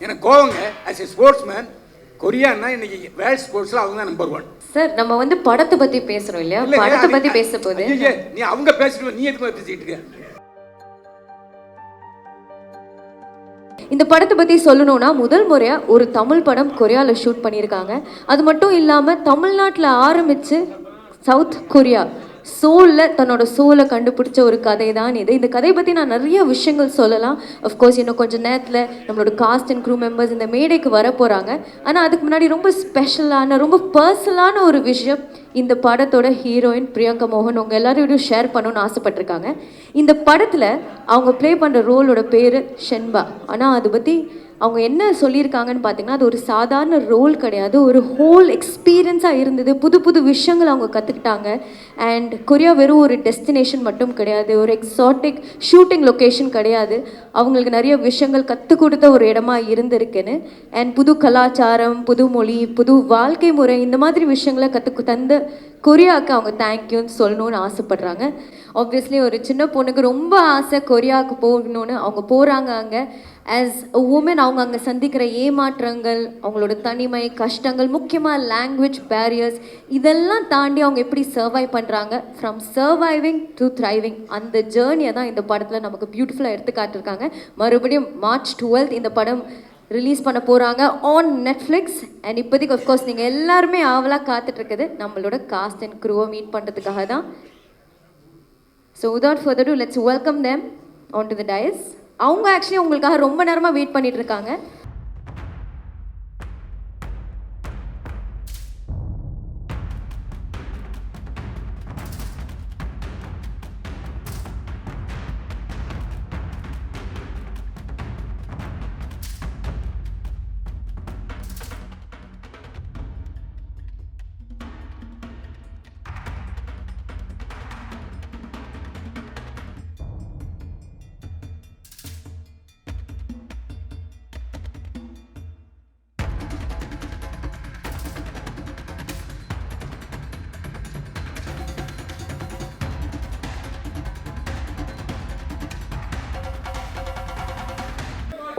எனக்கு கோவங்க. As a sports man, கொரியான்னா இன்னைக்கு world ஸ்போர்ட்ஸில் அவங்க தான் நம்பர் 1. சார் நம்ம வந்து படத்தை பற்றி பேசுகிறோம் இல்லையா? படத்தை பற்றி பேச போது நீ அவங்க பேசிட்டு நீ எதுக்கு பேசிக்கிட்டு இருக்க? இந்த படத்தை பற்றி சொல்லணும்னா முதல் முறையாக ஒரு தமிழ் படம் கொரியாவில் ஷூட் பண்ணியிருக்காங்க. அது மட்டும் இல்லாமல் தமிழ்நாட்டில் ஆரம்பித்து சவுத் கொரியா சோலில் தன்னோட சோலை கண்டுபிடிச்ச ஒரு கதை தான் இது. இந்த கதையை பற்றி நான் நிறைய விஷயங்கள் சொல்லலாம். அஃப்கோர்ஸ் இன்னும் கொஞ்சம் நேரத்தில் நம்மளோட காஸ்ட் அண்ட் க்ரூ மெம்பர்ஸ் இந்த மேடைக்கு வர போகிறாங்க. ஆனால் அதுக்கு முன்னாடி ரொம்ப ஸ்பெஷலான ரொம்ப பர்சனலான ஒரு விஷயம் இந்த படத்தோட ஹீரோயின் பிரியங்கா மோகன் உங்கள் எல்லாரோடையும் ஷேர் பண்ணணும்னு ஆசைப்பட்டிருக்காங்க. இந்த படத்தில் அவங்க ப்ளே பண்ணுற ரோலோட பேர் ஷென்பா. ஆனால் அதை பற்றி அவங்க என்ன சொல்லியிருக்காங்கன்னு பார்த்தீங்கன்னா, அது ஒரு சாதாரண ரோல் கிடையாது, ஒரு ஹோல் எக்ஸ்பீரியன்ஸாக இருந்தது. புது புது விஷயங்கள் அவங்க கற்றுக்கிட்டாங்க. அண்ட் கொரியா வெறும் ஒரு டெஸ்டினேஷன் மட்டும் கிடையாது, ஒரு எக்ஸாட்டிக் ஷூட்டிங் லொக்கேஷன் கிடையாது, அவங்களுக்கு நிறைய விஷயங்கள் கற்றுக் கொடுத்த ஒரு இடமா இருந்திருக்குன்னு. அண்ட் புது கலாச்சாரம், புது மொழி, புது வாழ்க்கை முறை, இந்த மாதிரி விஷயங்களை தந்த கொரியாவுக்கு அவங்க தேங்க்யூன்னு சொல்லணும்னு ஆசைப்படுறாங்க. ஆப்வியஸ்லி ஒரு சின்ன பொண்ணுக்கு ரொம்ப ஆசை கொரியாவுக்கு போகணுன்னு. அவங்க போகிறாங்க. அங்கே ஆஸ் அ உமன் அவங்க அங்கே சந்திக்கிற ஏமாற்றங்கள், அவங்களோட தனிமை, கஷ்டங்கள், முக்கியமாக லாங்குவேஜ் பேரியர்ஸ், இதெல்லாம் தாண்டி அவங்க எப்படி சர்வைவ் பண்ணுறாங்க. ஃப்ரம் சர்வைவிங் டு த்ரைவிங், அந்த ஜேர்னியை தான் இந்த படத்தில் நமக்கு பியூட்டிஃபுல்லாக எடுத்து காட்டிருக்காங்க. மறுபடியும் March 12 இந்த படம் ரிலீஸ் பண்ண போகிறாங்க ஆன் நெட்ஃப்ளிக்ஸ். அண்ட் இப்போதைக்கு அஃப்கோர்ஸ் நீங்கள் எல்லாருமே ஆவலாக காத்துட்ருக்குது நம்மளோட காஸ்ட் அண்ட் க்ரூவை மீட் பண்ணுறதுக்காக தான். So without further ado let's welcome them on to the dais. அவங்க ஆக்சுவலி உங்களுக்காக ரொம்ப நேரமாக வெயிட் பண்ணிட்டு இருக்காங்க.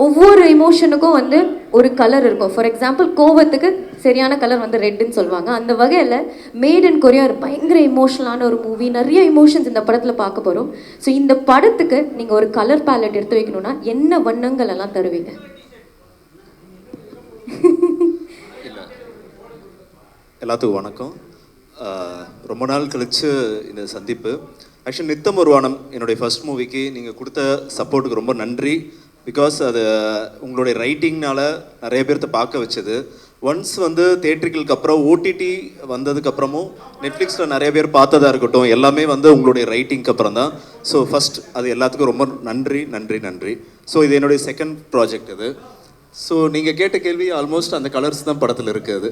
ஒவ்வொரு இமோஷனுக்கும் வந்து ஒரு கலர் இருக்கும். ஃபார் எக்ஸாம்பிள் கோவத்துக்கு சரியான கலர் வந்து ரெட்டுன்னு சொல்லுவாங்க. அந்த வகையில் மேட் இன் கொரியா பயங்கர இமோஷனலான ஒரு மூவி. நிறைய இமோஷன்ஸ் இந்த படத்தில் பார்க்க போகிறோம். ஸோ இந்த படத்துக்கு நீங்கள் ஒரு கலர் பேலட் எடுத்து வைக்கணும்னா என்ன வண்ணங்கள் எல்லாம் தருவீங்க? எல்லாத்துக்கும் வணக்கம். ரொம்ப நாள் கழித்து இந்த சந்திப்பு. ஆக்சுவலி நித்தம் ஒரு வானம் என்னுடைய ஃபர்ஸ்ட் மூவிக்கு நீங்கள் கொடுத்த சப்போர்ட்டுக்கு ரொம்ப நன்றி. பிகாஸ் அது உங்களுடைய ரைட்டிங்னால் நிறைய பேர்த்த பார்க்க வச்சது. ஒன்ஸ் வந்து தேட்ரிக்கலுக்கு அப்புறம் ஓடிடி வந்ததுக்கப்புறமும் நெட்ஃப்ளிக்ஸில் நிறைய பேர் பார்த்ததா இருக்கட்டும், எல்லாமே வந்து உங்களுடைய ரைட்டிங்க்கு அப்புறம் தான். ஸோ ஃபஸ்ட் அது எல்லாத்துக்கும் ரொம்ப நன்றி நன்றி நன்றி. ஸோ இது என்னுடைய செகண்ட் ப்ராஜெக்ட் இது. ஸோ நீங்கள் கேட்ட கேள்வி ஆல்மோஸ்ட் அந்த கலர்ஸ் தான் படத்தில் இருக்குது.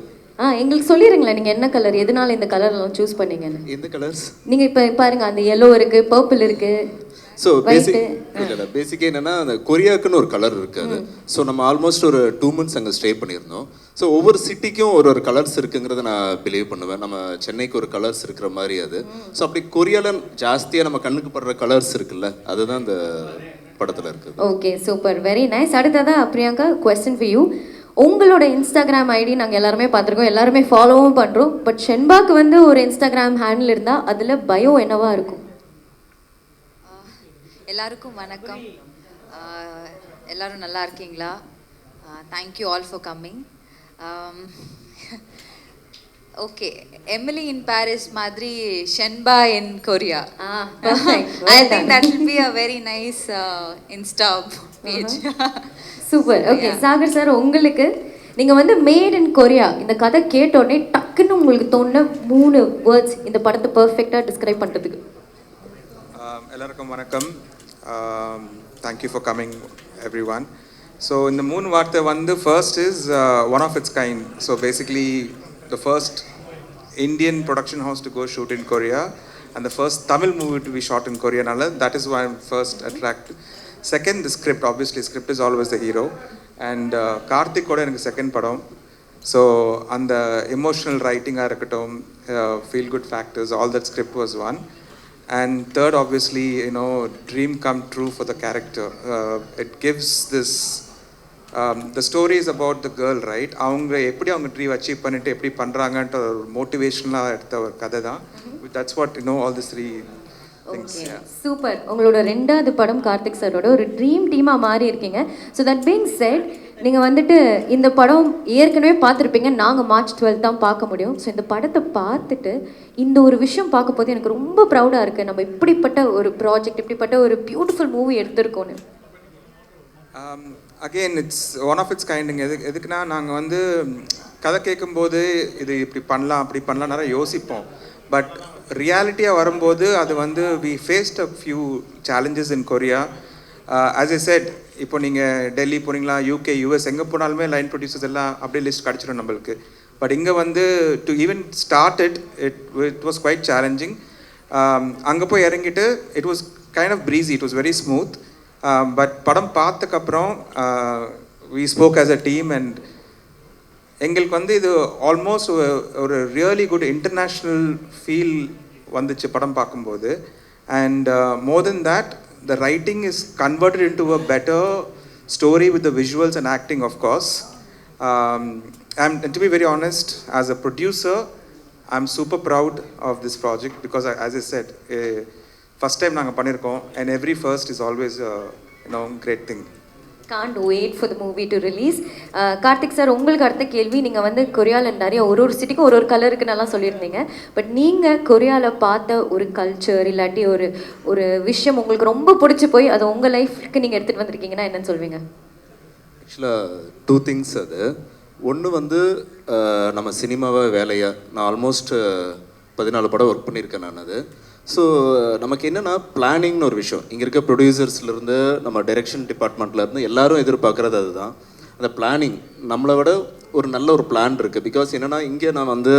எங்களுக்கு சொல்லிடுங்களேன் நீங்கள் என்ன கலர், எதனால இந்த கலர்லாம் சூஸ் பண்ணீங்கன்னு. எந்த கலர்ஸ்? நீங்கள் இப்போ பாருங்கள், அந்த எல்லோ இருக்குது, பர்பிள் இருக்குது. ஸோ பேசிக்காக என்னென்னா அந்த கொரியாவுக்குன்னு ஒரு கலர் இருக்காது. ஸோ நம்ம ஆல்மோஸ்ட் ஒரு 2 months அங்கே ஸ்டே பண்ணியிருந்தோம். ஸோ ஒவ்வொரு சிட்டிக்கும் ஒரு ஒரு கலர்ஸ் இருக்குங்கிறத நான் பிலீவ் பண்ணுவேன். நம்ம சென்னைக்கு ஒரு கலர்ஸ் இருக்கிற மாதிரி அது. ஸோ அப்படி கொரியாவில் ஜாஸ்தியாக நம்ம கண்ணுக்கு படுற கலர்ஸ் இருக்குல்ல, அதுதான் இந்த படத்தில் இருக்குது. Okay, super, very nice. அடுத்ததான் பிரியங்கா, கொஸ்டின் ஃபார் யூ. உங்களோட இன்ஸ்டாகிராம் ஐடி நாங்கள் எல்லாருமே பார்த்துருக்கோம், எல்லாருமே ஃபாலோவும் பண்ணுறோம். பட் ஷென்பாக்கு வந்து ஒரு இன்ஸ்டாகிராம் ஹேண்டில் இருந்தால் அதில் பயோ என்னவா இருக்கும்? எல்லாருக்கும் வணக்கம். எல்லோரும் நல்லா இருக்கீங்களா? Thank you all for coming. Okay, Emily in Paris மாதிரி ஷென்பா in Korea. I think that will be a very nice Insta page. Super. Okay Sagar sir, உங்களுக்கு நீங்கள் வந்து மேட் இன் கொரியா இந்த கதை கேட்டோடனே டக்குன்னு உங்களுக்கு தோணுன 3 வேர்ட்ஸ் இந்த படத்தை பர்ஃபெக்டாக டிஸ்கிரைப் பண்ணுறதுக்கு. எல்லாருக்கும் வணக்கம். Thank you for coming everyone. So in the moon vaartha vandu first is one of its kind. So basically the first Indian production house to go shoot in Korea and the first Tamil movie to be shot in Korea. That is why I'm first attracted. Second, the script. Obviously script is always the hero. And Karthik oda enakku second padam. So and the emotional writing ah irukattum, feel good factors, all that script was one. And third, obviously, dream come true for the character. It gives this the story is about the girl, right? அவங்க எப்படி அவங்க dream achieve பண்ணிட்டு எப்படி பண்ணுறாங்கன்ற ஒரு மோட்டிவேஷனலாக எடுத்த ஒரு கதை தான். That's what all these three things. Super. உங்களோட ரெண்டாவது படம் கார்த்திக் சாரோட ஒரு ட்ரீம் டீமாக மாறி இருக்கீங்க. ஸோ தட் பீங் செட், நீங்கள் வந்துட்டு இந்த படம் ஏற்கனவே பார்த்துருப்பீங்க, நாங்கள் March 12 தான் பார்க்க முடியும். ஸோ இந்த படத்தை பார்த்துட்டு இந்த ஒரு விஷயம் பார்க்க போது எனக்கு ரொம்ப ப்ரௌடாக இருக்குது, நம்ம இப்படிப்பட்ட ஒரு ப்ராஜெக்ட், இப்படிப்பட்ட ஒரு பியூட்டிஃபுல் மூவி எடுத்திருக்கோன்னு. Again it's one of its கைண்டுங்க. எதுக்குன்னா நாங்கள் வந்து கதை கேட்கும்போது இது இப்படி பண்ணலாம் அப்படி பண்ணலாம் நிறைய யோசிப்போம். பட் ரியாலிட்டியாக வரும்போது அது வந்து we faced a few challenges in Korea. As I said, இப்போ நீங்கள் டெல்லி போனீங்களா, UK, US எங்கே போனாலுமே லைன் ப்ரொடியூசர்ஸ் எல்லாம் அப்படியே லிஸ்ட் கிடச்சிடும் நம்மளுக்கு. பட் இங்கே வந்து to even start it was quite challenging. அங்கே போய் இறங்கிட்டு it was kind of breezy, it was very smooth. But படம் பார்த்ததுக்கப்புறம் we spoke as a team and எங்களுக்கு வந்து இது ஆல்மோஸ்ட் ஒரு ரியலி குட் இன்டர்நேஷ்னல் ஃபீல் வந்துச்சு படம் பார்க்கும்போது. And more then that, the writing is converted into a better story with the visuals and acting, of course. And to be very honest, as a producer, I'm super proud of this project because, as I said, first time naanga pannirkom, and every first is always great thing. Can't wait for the movie to release. Karthik sir, உங்களுக்கு அடுத்த கேள்வி, நீங்கள் வந்து கொரியாவில் நிறைய ஒரு சிட்டிக்கும் ஒரு கலருக்கு நல்லா சொல்லியிருந்தீங்க. பட் நீங்கள் கொரியாவில் பார்த்த ஒரு கல்ச்சர் இல்லாட்டி ஒரு விஷயம் உங்களுக்கு ரொம்ப பிடிச்சி போய் அதை உங்கள் லைஃப்க்கு நீங்கள் எடுத்துகிட்டு வந்திருக்கீங்கன்னா என்னன்னு சொல்வீங்க? ஆக்சுவலாக 2 things. அது ஒன்று வந்து நம்ம சினிமாவை வேலையாக நான் ஆல்மோஸ்ட் 14 படம் ஒர்க் பண்ணியிருக்கேன் நான். அது ஸோ நமக்கு என்னென்னா பிளானிங்னு ஒரு விஷயம், இங்கே இருக்க ப்ரொடியூசர்ஸ்லேருந்து நம்ம டைரெக்ஷன் டிபார்ட்மெண்ட்லேருந்து எல்லாரும் எதிர்பார்க்குறது அதுதான். அந்த பிளானிங் நம்மளை விட ஒரு நல்ல ஒரு பிளான் இருக்குது. பிகாஸ் என்னென்னா இங்கே நான் வந்து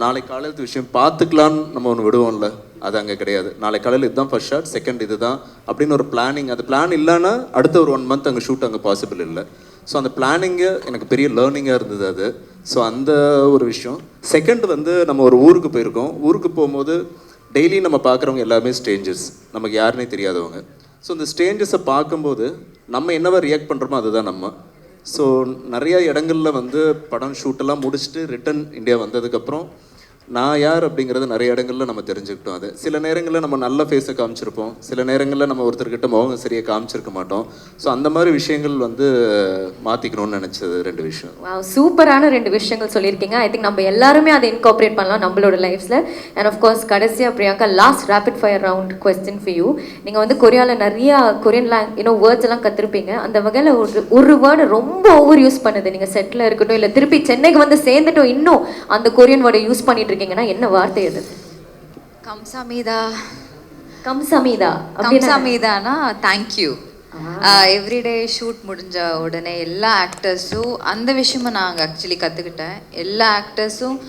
நாளைக்கு காலையில் விஷயம் பார்த்துக்கலான்னு நம்ம ஒன்று விடுவோம்ல, அது அங்கே கிடையாது. நாளைக்கு காலையில் இதுதான் ஃபர்ஸ்ட் ஷாட், செகண்ட் இது தான் அப்படின்னு ஒரு பிளானிங். அது பிளான் இல்லைன்னா அடுத்த ஒரு 1 month அங்கே ஷூட் அங்கே பாசிபிள் இல்லை. ஸோ அந்த பிளானிங்கு எனக்கு பெரிய லேர்னிங்காக இருந்தது அது. ஸோ அந்த ஒரு விஷயம். செகண்ட் வந்து நம்ம ஒரு ஊருக்கு போயிருக்கோம். ஊருக்கு போகும்போது டெய்லி நம்ம பார்க்குறவங்க எல்லாமே ஸ்ட்ரேஞ்சர்ஸ், நமக்கு யாருன்னே தெரியாதவங்க. ஸோ இந்த ஸ்ட்ரேஞ்சர்ஸை பார்க்கும்போது நம்ம என்னவா ரியாக்ட் பண்ணுறோமோ அதுதான் நம்ம. ஸோ நிறையா இடங்களில் வந்து படம் ஷூட்டெல்லாம் முடிச்சுட்டு ரிட்டன் இந்தியா வந்ததுக்கப்புறம் நான் யார் அப்படிங்கிறது நிறைய இடங்களில் நம்ம தெரிஞ்சுக்கிட்டோம். அது சில நேரங்களில் நம்ம நல்ல ஃபேஸை காமிச்சிருப்போம், சில நேரங்களில் நம்ம ஒருத்தர்கிட்ட முகம் சரியாக காமிச்சிருக்க மாட்டோம். ஸோ அந்த மாதிரி விஷயங்கள் வந்து மாற்றிக்கணும்னு நினச்சது 2 விஷயம். சூப்பரான 2 விஷயங்கள் சொல்லியிருக்கீங்க. ஐ திங்க் நம்ம எல்லாருமே அதை இன்கார்பரேட் பண்ணலாம் நம்மளோட லைஃப்பில். அண்ட் ஆஃப்கோர்ஸ் கடைசியாக Priyanka, last rapid fire round question for you. நீங்கள் வந்து கொரியாவில் நிறையா கொரியன் வேர்ட்ஸ் எல்லாம் கற்றுருப்பீங்க. அந்த வகையில் ஒரு வேர்டு ரொம்ப ஓவர் யூஸ் பண்ணுது, நீங்கள் செட்டில் இருக்கட்டும் இல்லை திருப்பி சென்னைக்கு வந்து சேர்ந்துட்டோம் இன்னும் அந்த கொரியன் வேர்டை யூஸ் பண்ணிட்டு இருக்கீங்கன்னா என்ன வார்த்தை அது? கம்சாமீதா. கம்சாமீதா கம்சாமீதானா தேங்க்யூ. எவ்ரிடே ஷூட் முடிஞ்ச உடனே எல்லா ஆக்டர்ஸும் அந்த விஷயமும் நாங்கள் ஆக்சுவலி கற்றுக்கிட்டேன். எல்லா ஆக்டர்ஸும்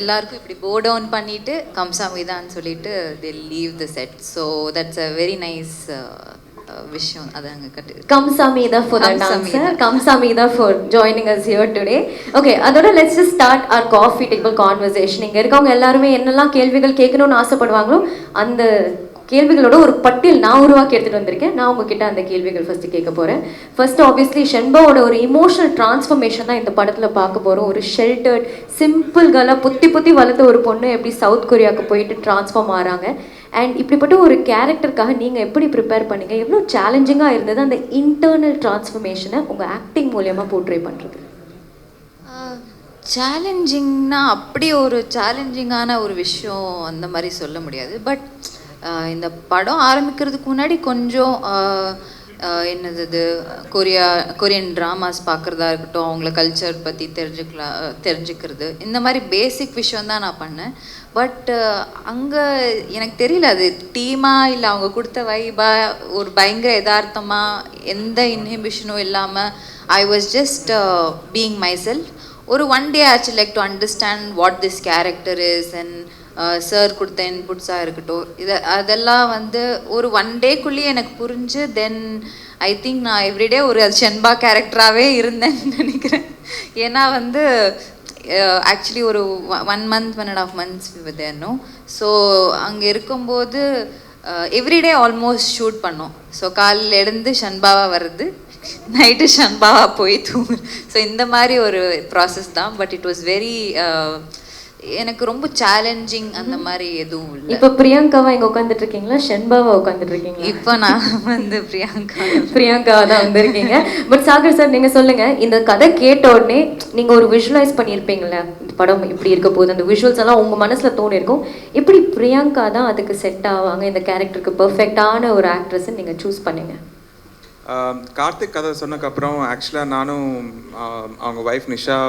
எல்லாருக்கும் இப்படி போ டவுன் பண்ணிட்டு கம்சாமீதான்னு சொல்லிட்டு they leave the set. So that's a very nice விஷயம். அது அங்கே கட்டு. Kamsamida for that answer. Kamsamida for joining us here today. Okay, அதோட let's just start our coffee table conversation. இங்க இருக்கவங்க எல்லாருமே என்னெல்லாம் கேள்விகள் கேட்கணும்னு ஆசைப்படுவாங்களோ அந்த கேள்விகளோட ஒரு பட்டியல் நான் உருவாக்கி எடுத்துகிட்டு வந்திருக்கேன். நான் உங்ககிட்ட அந்த கேள்விகள் ஃபஸ்ட்டு கேட்க போகிறேன். ஃபர்ஸ்ட் ஆப்வியஸ்லி ஷென்பாவோட ஒரு இமோஷனல் டிரான்ஸ்ஃபர்மேஷன் தான் இந்த படத்தில் பார்க்க போகிறோம். ஒரு ஷெல்டர்ட் சிம்பிள் கேர்ளாக புத்தி வளர்த்த ஒரு பொண்ணு எப்படி சவுத் கொரியாவுக்கு போயிட்டு டிரான்ஸ்ஃபார்ம் ஆகிறாங்க. அண்ட் இப்படிப்பட்ட ஒரு கேரக்டருக்காக நீங்கள் எப்படி ப்ரிப்பேர் பண்ணீங்க? எவ்வளோ சேலஞ்சிங்காக இருந்தது அந்த இன்டர்னல் டிரான்ஸ்ஃபர்மேஷனை உங்கள் ஆக்டிங் மூலயமா போர்ட்ரே பண்ணுறது? சேலஞ்சிங்னா அப்படி ஒரு சேலஞ்சிங்கான ஒரு விஷயம் அந்த மாதிரி சொல்ல முடியாது. பட் இந்த படம் ஆரம்பிக்கிறதுக்கு முன்னாடி கொஞ்சம் என்னது கொரியன் ட்ராமாஸ் பார்க்குறதா இருக்கட்டும், அவங்கள கல்ச்சர் பற்றி தெரிஞ்சுக்கிறது, இந்த மாதிரி பேசிக் விஷயம் தான் நான் பண்ணேன். பட் அங்கே எனக்கு தெரியல அது டீமாக இல்லை அவங்க கொடுத்த வைபா ஒரு பயங்கர யதார்த்தமாக எந்த இன்ஹிபிஷனும் இல்லாமல் I was just being my self. ஒரு 1 day ஆச்சு like to understand what this character is and sir கொடுத்த இன்புட்ஸாக இருக்கட்டும், அதெல்லாம் வந்து ஒரு 1 dayக்குள்ளேயே எனக்கு புரிஞ்சு தென் ஐ திங்க் நான் எவ்ரிடே ஒரு ஷென்பா கேரக்டராகவே இருந்தேன்னு நினைக்கிறேன். ஏன்னா வந்து ஆக்சுவலி ஒரு 1 month 1.5 months விதேனும். ஸோ அங்கே இருக்கும்போது எவ்ரிடே ஆல்மோஸ்ட் ஷூட் பண்ணோம். ஸோ காலையில் எழுந்து ஷென்பாவாக வர்றது, நைட்டு ஷன்பாவா போய் தூங்கு. ஸோ இந்த மாதிரி ஒரு ப்ராசஸ் தான். பட் இட் வாஸ் வெரி எனக்கு ரொம்ப சேலஞ்சிங் அந்த மாதிரி எதுவும் இல்லை. இப்போ பிரியங்காவா இங்கே உட்காந்துட்டு இருக்கீங்களா, ஷென்பாவா உட்காந்துட்டு இருக்கீங்களா? இப்போ நான் வந்து பிரியங்காவா தான் வந்திருக்கீங்க. பட் சாகர் சார், நீங்கள் சொல்லுங்கள், இந்த கதை கேட்ட உடனே நீங்கள் ஒரு விஷுவலைஸ் பண்ணியிருப்பீங்களே, இந்த படம் இப்படி இருக்க போகுது, அந்த விஷுவல்ஸ் எல்லாம் உங்கள் மனசில் தோணிருக்கும். எப்படி பிரியங்கா தான் அதுக்கு செட் ஆவாங்க, இந்த கேரக்டருக்கு பர்ஃபெக்டான ஒரு ஆக்ட்ரஸ்ன்னு நீங்கள் சூஸ் பண்ணீங்க? கார்த்திக் கதை சொன்னதுக்கப்புறம் ஆக்சுவலாக நானும் அவங்க ஒய்ஃப் நிஷா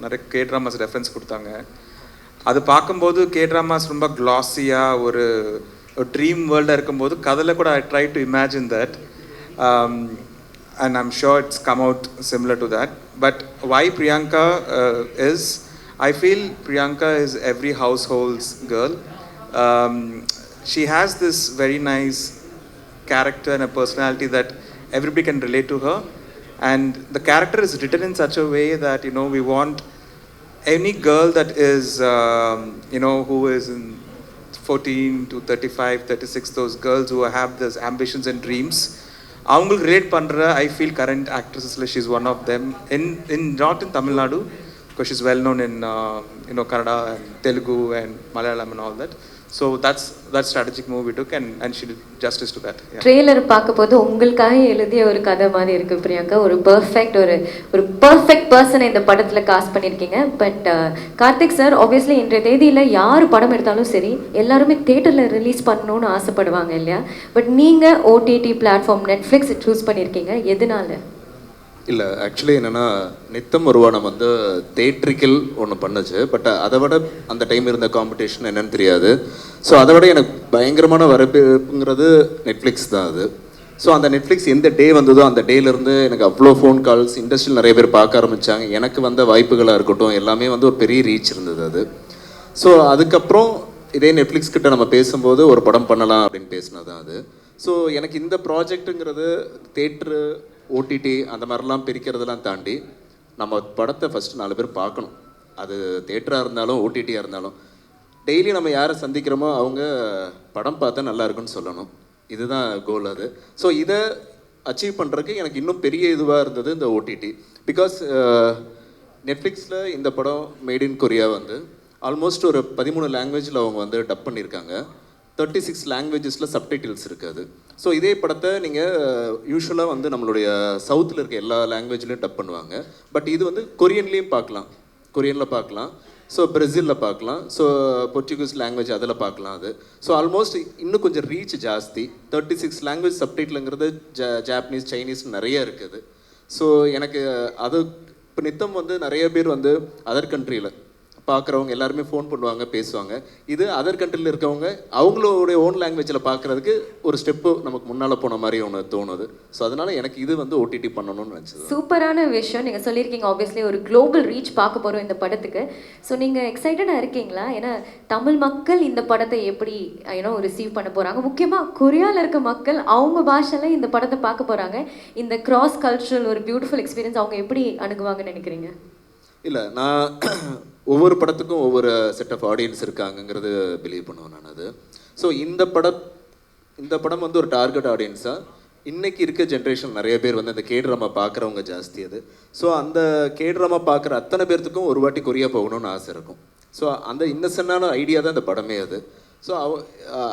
நிறைய K-dramas ரெஃபரன்ஸ் கொடுத்தாங்க. அது பார்க்கும்போது K-dramas ரொம்ப க்ளாஸியாக ஒரு ட்ரீம் வேர்ல்டாக இருக்கும்போது கதையில் கூட I try to imagine that and I'm sure it's come out similar to that. But why Priyanka is, I feel Priyanka is every household's girl. She has this very nice character and a personality that everybody can relate to her, and the character is written in such a way that, you know, we want any girl that is, you know, who is in 14 to 35, 36, those girls who have those ambitions and dreams, avungalukku relate pandra. I feel current actresses, she's one of them. In not in Tamil Nadu, because she's well known in you know, Kannada and Telugu and Malayalam and all that. So that's strategic move we took, and she did justice to that. Trailer பார்க்க போது உங்களுக்காக எழுதிய ஒரு கதை மாதிரி இருக்கு பிரியங்கா. ஒரு perfect பர்சனை இந்த படத்துல காஸ்ட் பண்ணியிருக்கீங்க. பட் கார்த்திக் சார், ஆப்வியஸ்லி இன்றைய தேதியில யார் படம் எடுத்தாலும் சரி, எல்லாருமே தியேட்டர்ல ரிலீஸ் பண்ணணும்னு ஆசைப்படுவாங்க இல்லையா? பட் நீங்க OTT பிளாட்ஃபார்ம் நெட்ஃப்ளிக்ஸ் சூஸ் பண்ணியிருக்கீங்க, எதனால? இல்லை, ஆக்சுவலி என்னென்னா, நித்தம் ஒருவானம் வந்து தேட்ரிக்கல் ஒன்று பண்ணுச்சு. பட் அதை விட அந்த டைம் இருந்த காம்படிஷன் என்னன்னு தெரியாது. ஸோ அதை விட எனக்கு பயங்கரமான வரவேற்புங்கிறது நெட்ஃப்ளிக்ஸ் தான் அது. ஸோ அந்த நெட்ஃப்ளிக்ஸ் எந்த டே வந்ததோ அந்த டேலேருந்து எனக்கு அவ்வளோ ஃபோன் கால்ஸ், இண்டஸ்ட்ரியில் நிறைய பேர் பார்க்க ஆரம்பித்தாங்க. எனக்கு வந்த வாய்ப்புகளாக இருக்கட்டும், எல்லாமே வந்து ஒரு பெரிய ரீச் இருந்தது அது. ஸோ அதுக்கப்புறம் இதே நெட்ஃப்ளிக்ஸ் கிட்ட நம்ம பேசும்போது ஒரு படம் பண்ணலாம் அப்படின்னு பேசினது தான் அது. ஸோ எனக்கு இந்த ப்ராஜெக்ட்டுங்கிறது தேட்ரு, OTT அந்த மாதிரிலாம் பிரிக்கிறதெல்லாம் தாண்டி நம்ம படத்தை ஃபஸ்ட்டு 4 பேர் பார்க்கணும். அது தேட்டராக இருந்தாலும் OTTயாக இருந்தாலும் டெய்லி நம்ம யாரை சந்திக்கிறோமோ அவங்க படம் பார்த்தா நல்லா இருக்குன்னு சொல்லணும். இதுதான் கோல் அது. ஸோ இதை அச்சீவ் பண்ணுறதுக்கு எனக்கு இன்னும் பெரிய இதுவாக இருந்தது இந்த OTT. பிகாஸ் நெட்ஃப்ளிக்ஸில் இந்த படம் மேட் இன் கொரியா வந்து ஆல்மோஸ்ட் ஒரு 13 லாங்குவேஜில் அவங்க வந்து டப் பண்ணியிருக்காங்க. 36 லாங்குவேஜஸில் சப்டைட்டில்ஸ் இருக்காது. ஸோ இதே படத்தை நீங்கள் யூஸ்வலாக வந்து நம்மளுடைய சவுத்தில் இருக்க எல்லா லாங்குவேஜ்லேயும் டப் பண்ணுவாங்க. பட் இது வந்து கொரியன்லேயும் பார்க்கலாம், கொரியனில் பார்க்கலாம், ஸோ பிரேசிலில் பார்க்கலாம், ஸோ போர்ச்சுகீஸ் லாங்குவேஜ் அதில் பார்க்கலாம் அது. ஸோ ஆல்மோஸ்ட் இன்னும் கொஞ்சம் ரீச் ஜாஸ்தி. 36 லாங்குவேஜ் சப்டைட்டிலுங்கிறது ஜாப்பனீஸ், சைனீஸ் நிறைய இருக்குது. ஸோ எனக்கு அது இப்போ நித்தம் வந்து நிறைய பேர் வந்து அதர் கண்ட்ரியில் பார்க்குறவங்க எல்லாருமே ஃபோன் பண்ணுவாங்க, பேசுவாங்க. இது அதர் கண்ட்ரியில் இருக்கவங்க அவங்களுடைய ஓன் லாங்குவேஜில் பார்க்குறதுக்கு ஒரு ஸ்டெப்பு நமக்கு முன்னால் போன மாதிரி ஒன்று தோணுது. ஸோ அதனால் எனக்கு இது வந்து OTT பண்ணணும்னு நினச்சது. சூப்பரான விஷயம் நீங்கள் சொல்லியிருக்கீங்க. ஆப்வியஸ்லி ஒரு குளோபல் ரீச் பார்க்க போகிறோம் இந்த படத்துக்கு. ஸோ நீங்கள் எக்ஸைட்டடாக இருக்கீங்களா? ஏன்னா தமிழ் மக்கள் இந்த படத்தை எப்படி ரிசீவ் பண்ண போகிறாங்க, முக்கியமாக கொரியாவில் இருக்க மக்கள் அவங்க பாஷையில் இந்த படத்தை பார்க்க போகிறாங்க. இந்த கிராஸ் கல்ச்சுரல் ஒரு பியூட்டிஃபுல் எக்ஸ்பீரியன்ஸ் அவங்க எப்படி அணுகுவாங்கன்னு நினைக்கிறீங்க? இல்லை, நான் ஒவ்வொரு படத்துக்கும் ஒவ்வொரு செட் ஆஃப் ஆடியன்ஸ் இருக்காங்கங்கிறது பிலீவ் பண்ணுவேன் நான் அது. ஸோ இந்த படம் வந்து ஒரு டார்கெட் ஆடியன்ஸாக இன்றைக்கி இருக்க ஜென்ரேஷன் நிறைய பேர் வந்து அந்த K-drama பார்க்குறவங்க ஜாஸ்தி அது. ஸோ அந்த K-drama பார்க்குற அத்தனை பேர்த்துக்கும் ஒரு வாட்டி கொரியா போகணும்னு ஆசை இருக்கும். ஸோ அந்த இன்னசென்டான ஐடியா தான் இந்த படமே அது. ஸோ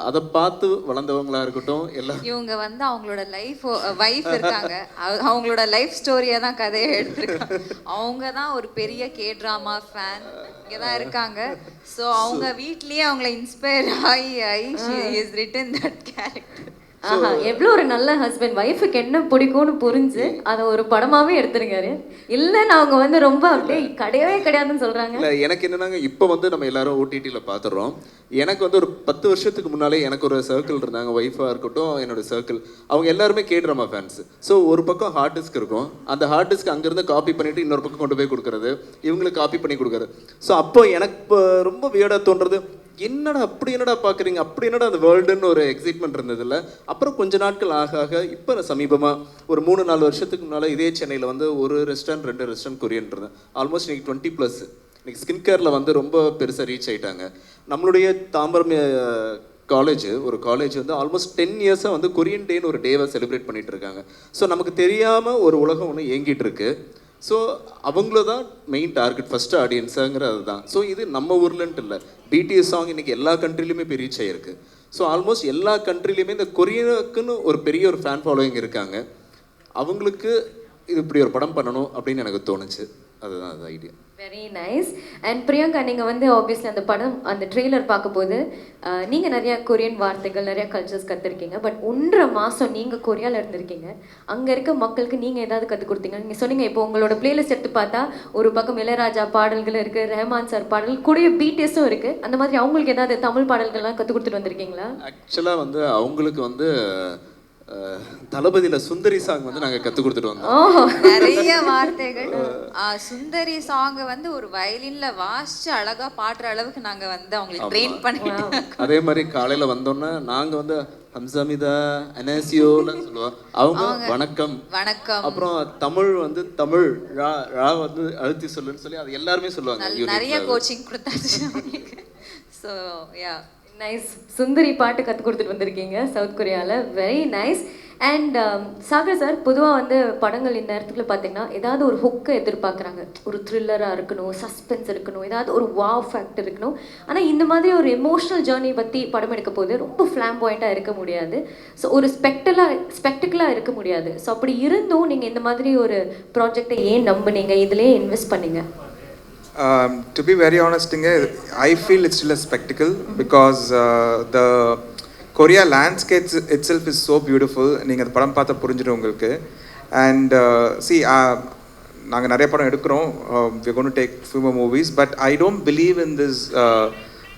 அதை பார்த்து வளர்ந்தவங்களாக இருக்கட்டும் எல்லாம், இவங்க வந்து அவங்களோட வைஃப் இருக்காங்க, அவங்களோட லைஃப் ஸ்டோரியை தான் கதையை எடுத்திருக்காங்க. அவங்க தான் ஒரு பெரிய K-drama ஃபேன் இங்கே தான் இருக்காங்க. ஸோ அவங்க வீட்லேயே அவங்கள இன்ஸ்பயர் ஆகி she has written that character. ஆஹா, எவ்வளோ ஒரு நல்ல ஹஸ்பண்ட். ஒய்ஃபுக்கு என்ன பிடிக்கும்னு புரிஞ்சு அதை ஒரு படமாகவே எடுத்துருக்காரு. இல்லைன்னு அவங்க வந்து ரொம்ப அப்படியே கிடையவே கிடையாதுன்னு சொல்கிறாங்க. இல்லை, எனக்கு என்னன்னாங்க, இப்போ வந்து நம்ம எல்லாரும் OTTயில் பார்த்துடுறோம். எனக்கு வந்து ஒரு 10 வருஷத்துக்கு முன்னாலே எனக்கு ஒரு சர்க்கிள் இருந்தாங்க, ஒய்ஃபாக இருக்கட்டும் என்னோடய சர்க்கிள், அவங்க எல்லாருமே K-drama ஃபேன்ஸ். ஸோ ஒரு பக்கம் ஹார்ட் டிஸ்க் இருக்கும், அந்த ஹார்ட் டிஸ்க் அங்கேருந்து காப்பி பண்ணிவிட்டு இன்னொரு பக்கம் கொண்டு போய் கொடுக்குறது, இவங்களுக்கு காப்பி பண்ணி கொடுக்குறது. ஸோ அப்போ எனக்கு இப்போ ரொம்ப வியர்டாக தோன்றது, என்னடா பார்க்குறீங்க, அப்படி என்னடா அந்த வேர்ல்டுன்னு ஒரு எக்ஸைட்மெண்ட் இருந்ததில்ல. அப்புறம் கொஞ்ச நாட்கள் ஆக இப்போ சமீபமாக ஒரு 3-4 வருஷத்துக்கு முன்னால் இதே சென்னையில் வந்து ஒரு ரெஸ்டாரண்ட் 2 ரெஸ்டாரண்ட் கொரியன் இருந்தேன். ஆல்மோஸ்ட் இன்றைக்கி 20+. இன்றைக்கி ஸ்கின் கேரில் வந்து ரொம்ப பெருசாக ரீச் ஆகிட்டாங்க. நம்மளுடைய தாம்பரம் ஒரு காலேஜ் வந்து ஆல்மோஸ்ட் 10 இயர்ஸாக வந்து கொரியன் டேன்னு ஒரு டேவை செலிப்ரேட் பண்ணிட்டு இருக்காங்க. ஸோ நமக்கு தெரியாமல் ஒரு உலகம் ஒன்று இயங்கிட்டு இருக்கு. ஸோ அவங்கள தான் மெயின் டார்கெட், ஃபஸ்ட்டு ஆடியன்ஸுங்கிறது அதுதான். ஸோ இது நம்ம ஊர்லன்ட்டு இல்லை, பிடிஎஸ் சாங் இன்றைக்கி எல்லா கண்ட்ரிலையுமே போய் ரீச் ஆகிருக்கு. ஸோ ஆல்மோஸ்ட் எல்லா கண்ட்ரிலையுமே இந்த கொரியனுக்குன்னு ஒரு பெரிய ஒரு ஃபேன் ஃபாலோயிங் இருக்காங்க. அவங்களுக்கு இது இப்படி ஒரு படம் பண்ணணும் அப்படின்னு எனக்கு தோணுச்சு. அதுதான் அது idea. Very nice. And Priyanka, நீங்கள் வந்து ஆப்வியஸ்லி அந்த படம் அந்த ட்ரெய்லர் பார்க்கும்போது நீங்கள் நிறையா கொரியன் வார்த்தைகள் நிறையா கல்ச்சர்ஸ் கற்றுருக்கீங்க. பட் 1.5 மாதம் நீங்கள் கொரியாவில் இருந்திருக்கீங்க. அங்கே இருக்க மக்களுக்கு நீங்கள் ஏதாவது கற்றுக் கொடுத்தீங்க? நீங்கள் சொன்னீங்க இப்போ உங்களோட பிளேலிஸ்ட் எடுத்து பார்த்தா ஒரு பக்கம் இளையராஜா பாடல்கள் இருக்குது, ரஹ்மான் சார் பாடல் கூட பிடிஎஸும் இருக்குது. அந்த மாதிரி அவங்களுக்கு ஏதாவது தமிழ் பாடல்கள்லாம் கற்றுக் கொடுத்துட்டு வந்திருக்கீங்களா? ஆக்சுவலாக வந்து அவங்களுக்கு வந்து தளபதியில சுந்தரி சாங் வந்து நாங்க கத்து கொடுத்துட்டு வந்தோம். நிறைய வார்த்தைகள். சுந்தரி சாங் வந்து ஒரு வயலின்ல வாசிச்சு அழகா பாடுற அளவுக்கு நாங்க வந்து அவங்களுக்கு ட்ரெயின் பண்ணிட்டோம். அதே மாதிரி காலையில வந்தோம்னா நாங்க வந்து ஹம்சாமிதா அனேசியோன்னு சொல்லுவோம், அவங்க வணக்கம் வணக்கம். அப்புறம் தமிழ் வந்து தமிழ் ரா வந்து அழுத்தி சொல்லுன்னு சொல்லி அது எல்லாருமே சொல்லுவாங்க. நிறைய கோச்சிங் கொடுத்தாச்சு அவங்களுக்கு. So yeah nice. சுந்தரி பாட்டு கற்றுக் கொடுத்துட்டு வந்திருக்கீங்க சவுத் கொரியாவில். Very nice. And Sagar sir, பொதுவாக வந்து படங்கள் இந்த இடத்துல பார்த்தீங்கன்னா ஏதாவது ஒரு ஹுக்கை எதிர்பார்க்குறாங்க. ஒரு த்ரில்லராக இருக்கணும், சஸ்பென்ஸ் இருக்கணும், ஏதாவது ஒரு வாவ் ஃபேக்டர் இருக்கணும். ஆனால் இந்த மாதிரி ஒரு எமோஷ்னல் ஜேர்னி பற்றி படம் எடுக்க போது ரொம்ப ஃப்ளாம்பாயிண்ட்டாக இருக்க முடியாது. ஸோ ஒரு ஸ்பெக்டிக்கலாக இருக்க முடியாது. ஸோ அப்படி இருந்தும் நீங்கள் இந்த மாதிரி ஒரு ப்ராஜெக்டை ஏன் நம்புனீங்க, இதுலேயே இன்வெஸ்ட் பண்ணீங்க? To be very honest, I feel it's still a spectacle because the Korea landscape itself is so beautiful. நீங்கள் அந்த படம் பார்த்தா புரிஞ்சிடும் உங்களுக்கு. And see, நாங்கள் நிறைய படம் எடுக்கிறோம், we're going to take few more movies, but I don't believe in this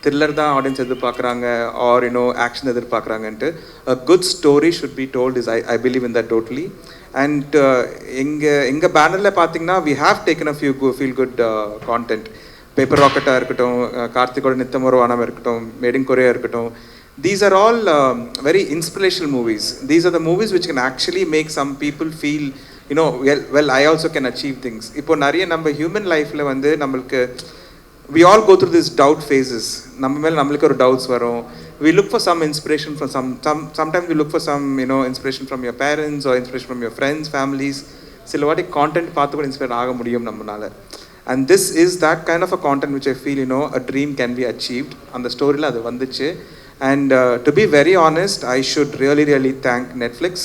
thriller தான் ஆடியன்ஸ் எதிர்பார்க்குறாங்க or ஆக்ஷன் எதிர்பார்க்குறாங்கன்ட்டு. A good story should be told is I believe in that totally. And எங்கள் பேனரில் பார்த்தீங்கன்னா we have taken a few feel good content. Paper ராக்கெட்டாக இருக்கட்டும், கார்த்திகோட நித்தம் ஒரு வானம் இருக்கட்டும், மேட் இன் கொரியா இருக்கட்டும். These are all very inspirational movies. These are the movies which can actually make some people feel, well, I also can achieve things. இப்போ நிறைய நம்ம ஹியூமன் லைஃப்பில் வந்து நம்மளுக்கு we all go through these doubt phases. நம்ம மேலே நம்மளுக்கு ஒரு டவுட்ஸ் வரும். We look for some inspiration from sometimes we look for some inspiration from your parents or inspiration from your friends, families. சில வாட்டி கான்டென்ட் பார்த்து கூட இன்ஸ்பயர் ஆக முடியும் நம்மளால. And this is that kind of a content which I feel a dream can be achieved. அந்த ஸ்டோரியில் அது வந்துச்சு. And to be very honest, I should really thank Netflix,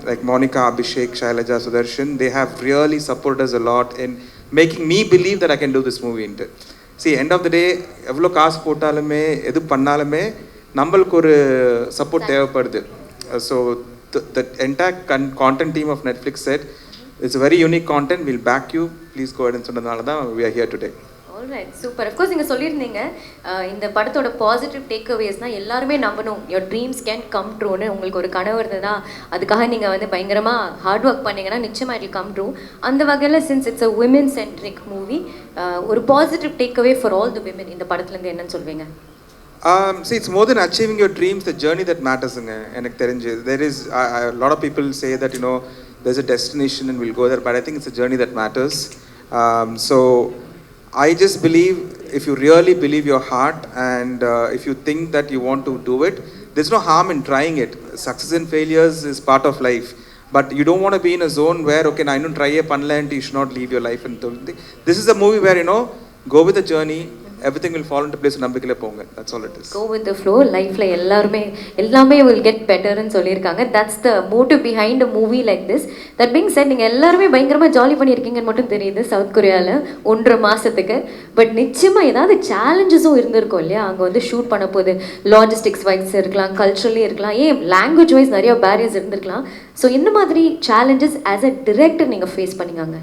like Monica, Abhishek, Shailaja, Sudarshan. They have really supported us a lot in making me believe that I can do this movie into. See, end of the day, எவ்வளோ காசு போட்டாலுமே எது பண்ணாலுமே நம்மளுக்கு ஒரு support தேவைப்படுது. So the entire content team of Netflix said it's a very unique content, we'll back you, please go ahead and சொன்னதுனால தான் we are here today. Alright, super. Of course நீங்கள் சொல்லியிருந்தீங்க இந்த படத்தோட பாசிட்டிவ் டேக்அவேஸ்னால் எல்லாருமே நம்பணும் யோர் ட்ரீம்ஸ் கேன் கம் ட்ரூன்னு. உங்களுக்கு ஒரு கனவு இருந்ததா, அதுக்காக நீங்கள் வந்து பயங்கரமாக ஹார்ட் ஒர்க் பண்ணிங்கன்னா நிச்சயமாக இட் கம் ட்ரூ. அந்த வகையில் since it's a women centric movie, ஒரு positive takeaway for all the women இந்த படத்துலேருந்து என்னன்னு சொல்வீங்க? See, it's more than achieving your dreams, the journey that matters. எனக்கு தெரிஞ்சு there is a lot of people say that there's a destination and we'll go there, but I think it's a journey that matters. So I just believe if you really believe your heart and if you think that you want to do it, there's no harm in trying it. Success and failures is part of life, but you don't want to be in a zone where okay, I don't try a panla and you should not leave your life. And this is a movie where go with the journey, everything will fall into place. நம்பிக்கையில போங்க, that's all it is. Go with the flow. லைஃப்ல எல்லாமே will get better ன்னு சொல்லியிருக்காங்க. that's the motive behind a movie like this. that being said, நீங்க எல்லாருமே பயங்கரமா jolly பண்ணியிருக்கீங்கன்னு மட்டும் தெரியுது சவுத் கொரியால 1.5 மாசத்துக்கு. பட் நிச்சயமா ஏதாவது சேலஞ்சஸும் இருந்திருக்கும் இல்லையா? அங்க வந்து ஷூட் பண்ண போது லாஜிஸ்டிக்ஸ் வைஸ் இருக்கலாம், கல்ச்சரலி இருக்கலாம், ஏன் லாங்குவேஜ் வைஸ் நிறைய பேரியர்ஸ் இருந்திருக்கலாம். ஸோ என்ன மாதிரி சேலஞ்சஸ் ஆஸ் அ டிரெக்டர் நீங்க ஃபேஸ் பண்ணீங்க?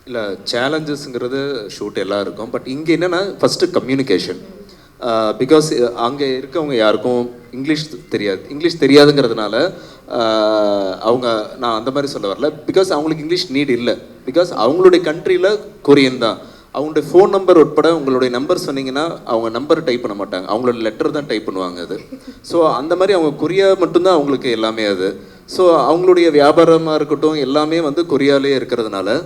இல்லை, சேலஞ்சஸ்ங்கிறது ஷூட் எல்லாம் இருக்கும். பட் இங்கே என்னென்னா ஃபஸ்ட்டு கம்யூனிகேஷன். பிகாஸ் அங்கே இருக்கவங்க யாருக்கும் இங்கிலீஷ் தெரியாதுங்கிறதுனால நான் அந்த மாதிரி சொல்ல வரல. பிகாஸ் அவங்களுக்கு இங்கிலீஷ் நீட் இல்லை. பிகாஸ் அவங்களுடைய கண்ட்ரியில் கொரியன் தான். அவங்களுடைய ஃபோன் நம்பர் உட்பட உங்களுடைய நம்பர் சொன்னீங்கன்னா அவங்க நம்பர் டைப் பண்ண மாட்டாங்க, அவங்களோட லெட்டர் தான் டைப் பண்ணுவாங்க அது. ஸோ அந்த மாதிரி அவங்க கொரியா மட்டும்தான் அவங்களுக்கு எல்லாமே அது. ஸோ அவங்களுடைய வியாபாரமாக இருக்கட்டும் எல்லாமே வந்து கொரியாலே இருக்கிறதுனால